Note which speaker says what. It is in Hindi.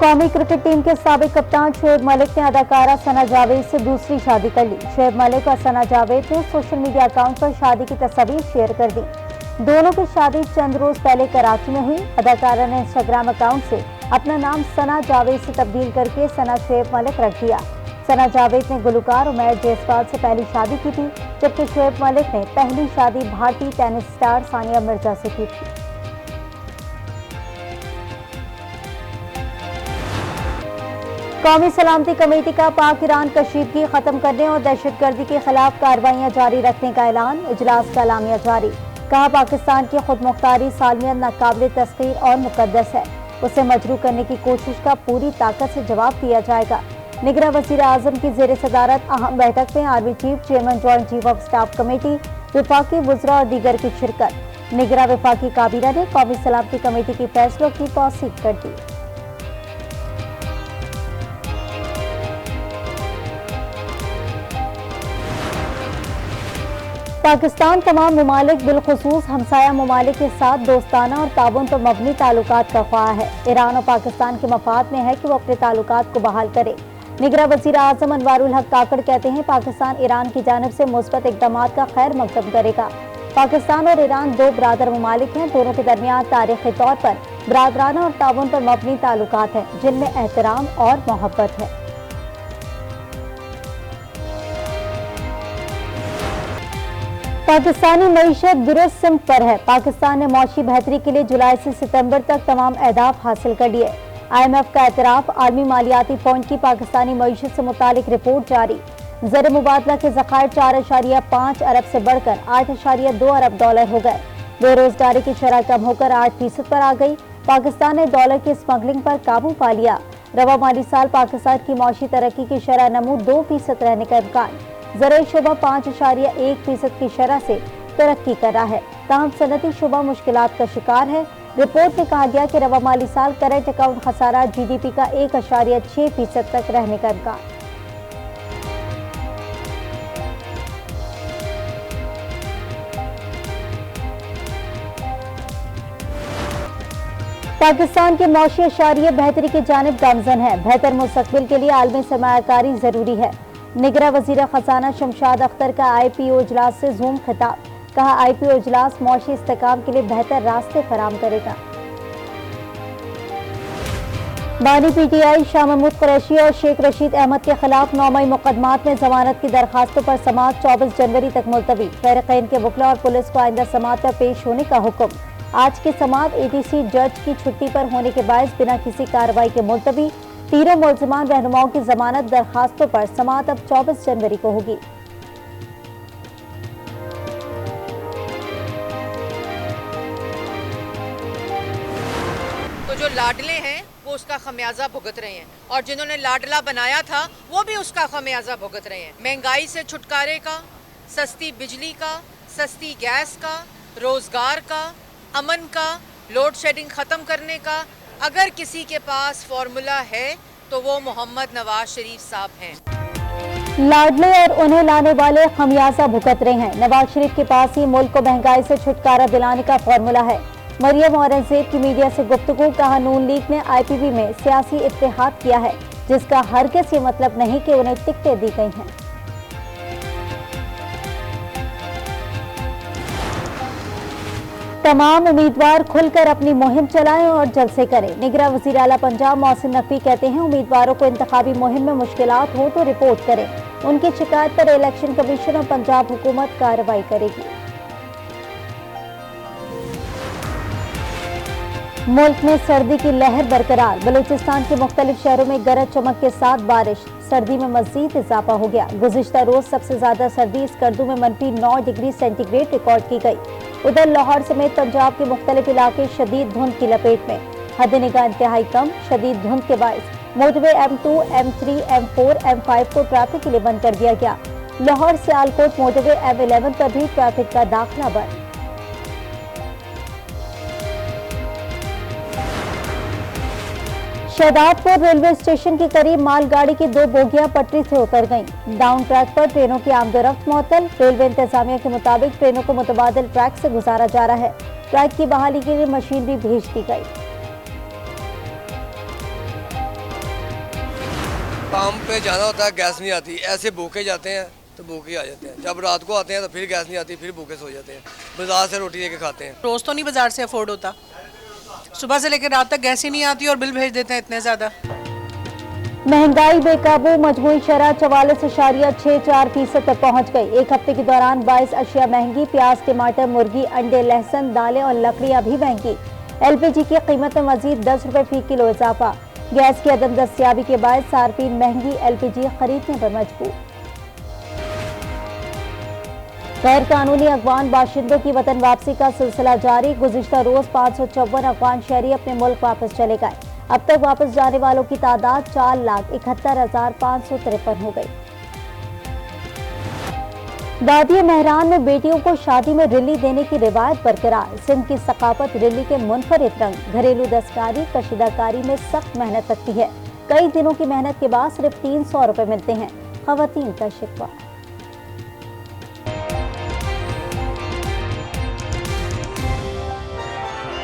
Speaker 1: कौमी क्रिकेट टीम के साबिक कप्तान शोएब मलिक ने अदाकारा सना जावेद से दूसरी शादी कर ली। शोएब मलिक और सना जावेद ने सोशल मीडिया अकाउंट पर शादी की तस्वीर शेयर कर दी। दोनों की शादी चंद रोज पहले कराची में हुई। अदाकारा ने इंस्टाग्राम अकाउंट से अपना नाम सना जावेद से तब्दील करके सना शोएब मलिक रख दिया। सना जावेद ने गुलकार उमैर जयसवाल से पहली शादी की थी, जबकि शोएब मलिक ने पहली शादी भारतीय टेनिस स्टार सानिया मिर्जा से की थी। कौमी सलामती कमेटी का पाक ईरान कशीदगी खत्म करने और दहशतगर्दी के खिलाफ कार्रवाइयां जारी रखने का ऐलान। इजलास का एलामिया जारी। कहा, पाकिस्तान की खुद मुख्तारी सालमियत नाकाबिल तस्खीर और मुकद्दस है, उसे मजरू करने की कोशिश का पूरी ताकत से जवाब दिया जाएगा। निगरान वजीर आजम की जेर सदारत अहम बैठक में army chief, chairman joint chief of staff committee, वफाकी वुज़रा और दीगर की शिरकत। निगरान वफाकी काबीना ने कौमी सलामती कमेटी के फैसलों की तौसीक कर दी। पाकिस्तान तमाम ममालिक बिलखुसूस हमसाया ममालिक के साथ दोस्ताना और ताउन पर मबनी ताल्लुकात का ख्वाह है। ईरान और पाकिस्तान के मफाद में है कि वो अपने ताल्लुकात को बहाल करे। निगरान वज़ीर आज़म अनवारुल हक काकड़ कहते हैं, पाकिस्तान ईरान की जानिब से मुस्बत इक़दामात का खैर मकदम करेगा। पाकिस्तान और ईरान दो बरादर ममालिक हैं। दोनों के दरमियान तारीखी तौर पर बरादराना और ताउन पर मबनी ताल्लुकात हैं, जिनमें एहतराम और मोहब्बत है। पाकिस्तानी मईशत दुरुस्त सिमत पर है। पाकिस्तान ने मौशी बेहतरी के लिए जुलाई से सितंबर तक तमाम अहदाफ हासिल कर लिए। IMF का एतराफ। आलमी मालियाती फंड की पाकिस्तानी मईशत से मुतालिक रिपोर्ट जारी। ज़र मुबादला के ज़खायर 4.5 अरब से बढ़कर 8.2 अरब डॉलर हो गए। बेरोजगारी की शरह कम होकर 8% पर आ गई। पाकिस्तान ने डॉलर की स्मगलिंग पर काबू पा लिया। रवा माली साल पाकिस्तान की मौशी तरक्की की शरह नमू 2% रहने का इम्कान। ज़राई शुबा 5.1% की शरह से तरक्की कर रहा है। ताहम सनती शुबा मुश्किलात का शिकार है। रिपोर्ट में कहा गया कि रवा माली साल करंट अकाउंट खसारा GDP का 1.6% तक रहने का इम्कान। पाकिस्तान के मौशी अशारिये बेहतरी की जानिब गामजन है। बेहतर मुस्तकबिल के लिए आलमी सरमायाकारी जरूरी है। निगरान वजीर खजाना शमशाद अख्तर का IPO इजलास से जूम खिताब। कहा, IPO इजलास मौशी इस्तेकाम के लिए बेहतर रास्ते फराम करेगा। बानी PTI शाह महमूद कुरैशी और शेख रशीद अहमद के खिलाफ 9 मई मुकदमात में जमानत की दरखास्तों पर समाअत 24 जनवरी तक मुलतवी। फरीक़ैन के वकला और पुलिस को आइंदा समाअत पर पेश होने का हुक्म। आज की समाअत ATC जज की छुट्टी पर होने के बायस बिना किसी कार्रवाई के मुलतवी। तीनों मुल्ज़िमान रहनुमाओं की जमानत दरखास्तों पर समाअत अब 24 जनवरी को होगी।
Speaker 2: तो जो लाडले हैं वो उसका खमियाजा भुगत रहे हैं, और जिन्होंने लाडला बनाया था वो भी उसका खमियाजा भुगत रहे हैं। महंगाई से छुटकारे का, सस्ती बिजली का, सस्ती गैस का, रोजगार का, अमन का, लोड शेडिंग खत्म करने का अगर किसी के पास फॉर्मूला है तो वो मोहम्मद नवाज शरीफ साहब हैं।
Speaker 1: लाडले और उन्हें लाने वाले खमियाजा भुगत रहे हैं। नवाज शरीफ के पास ही मुल्क को महंगाई से छुटकारा दिलाने का फॉर्मूला है। मरियम औरंगजेब की मीडिया से गुफ्तगू। कहा, नून लीग ने IPB में सियासी इत्तेहाद किया है, जिसका हरगिज़ ये मतलब नहीं कि उन्हें टिकटें दी गई हैं। तमाम उम्मीदवार खुलकर अपनी मुहिम चलाएं और जलसे करें। निगरान वज़ीर आला पंजाब मोहसिन नकवी कहते हैं, उम्मीदवारों को इंतखाबी मुहिम में मुश्किलात हो तो रिपोर्ट करें। उनकी शिकायत पर इलेक्शन कमीशन और पंजाब हुकूमत कार्रवाई करेगी। मुल्क में सर्दी की लहर बरकरार। बलूचिस्तान के मुख्तलिफ शहरों में गरज चमक के साथ बारिश। सर्दी में मजीद इजाफा हो गया। गुज़िश्ता रोज सबसे ज्यादा सर्दी स्कर्दू में -9 डिग्री सेंटीग्रेड रिकॉर्ड की गई। उधर लाहौर समेत पंजाब के मुख्तलिफ इलाके शदीद धुंध की लपेट में। हद निगाह इंतहाई कम। शदीद धुंध के बायस motorway M2, M3, M4, M5 को ट्रैफिक के लिए बंद कर दिया गया। लाहौर सियालकोट मोटरवे M11 पर भी ट्रैफिक का दाखिला बंद। शहदादपुर रेलवे स्टेशन के करीब मालगाड़ी की 2 बोगियां पटरी से उतर गईं। डाउन ट्रैक पर ट्रेनों की आमदोरफ्त मुअत्तल। रेलवे इंतजामिया के मुताबिक ट्रेनों को मुतबादिल ट्रैक से गुजारा जा रहा है। ट्रैक की बहाली के लिए मशीनरी भेज दी गई।
Speaker 3: काम पे जाना होता है, गैस नहीं आती, ऐसे भूखे जाते हैं तो भूखे आ जाते हैं। जब रात को आते हैं तो फिर गैस नहीं आती, फिर भूखे सो जाते हैं। बाजार से रोटी लेके खाते हैं।
Speaker 4: रोज़ तो नहीं बाजार से अफोर्ड होता, सुबह से लेकर रात तक गैस ही नहीं आती और बिल भेज देते हैं इतने ज़्यादा।
Speaker 1: महंगाई बेकाबू, मजमूई शरह 44.64% तक पहुंच गई। एक हफ्ते के दौरान 22 अशिया महंगी, प्याज, टमाटर, मुर्गी, अंडे, लहसुन, दालें और लकड़ियां भी महंगी। एलपीजी की कीमत में मजीद 10 रुपए फी किलो इजाफा। गैस की अदम दस्तियाबी के बाद सार्फिन महंगी एलपीजी खरीदने पर मजबूर। गैर कानूनी अफगान बाशिंदों की वतन वापसी का सिलसिला जारी। गुज़िश्ता रोज 554 अफगान शहरी अपने मुल्क वापस चले गए। अब तक वापस जाने वालों की तादाद 4,71,553 हो गई। दादिया मेहरान में बेटियों को शादी में रिली देने की रिवायत बरकरार। सिंध की सकाफत रिली के मुनफरिद रंग। घरेलू दस्तकारी, कशीदाकारी में सख्त मेहनत लगती है। कई दिनों की मेहनत के बाद सिर्फ 300 रुपए मिलते हैं। खवातीन का शिकवा।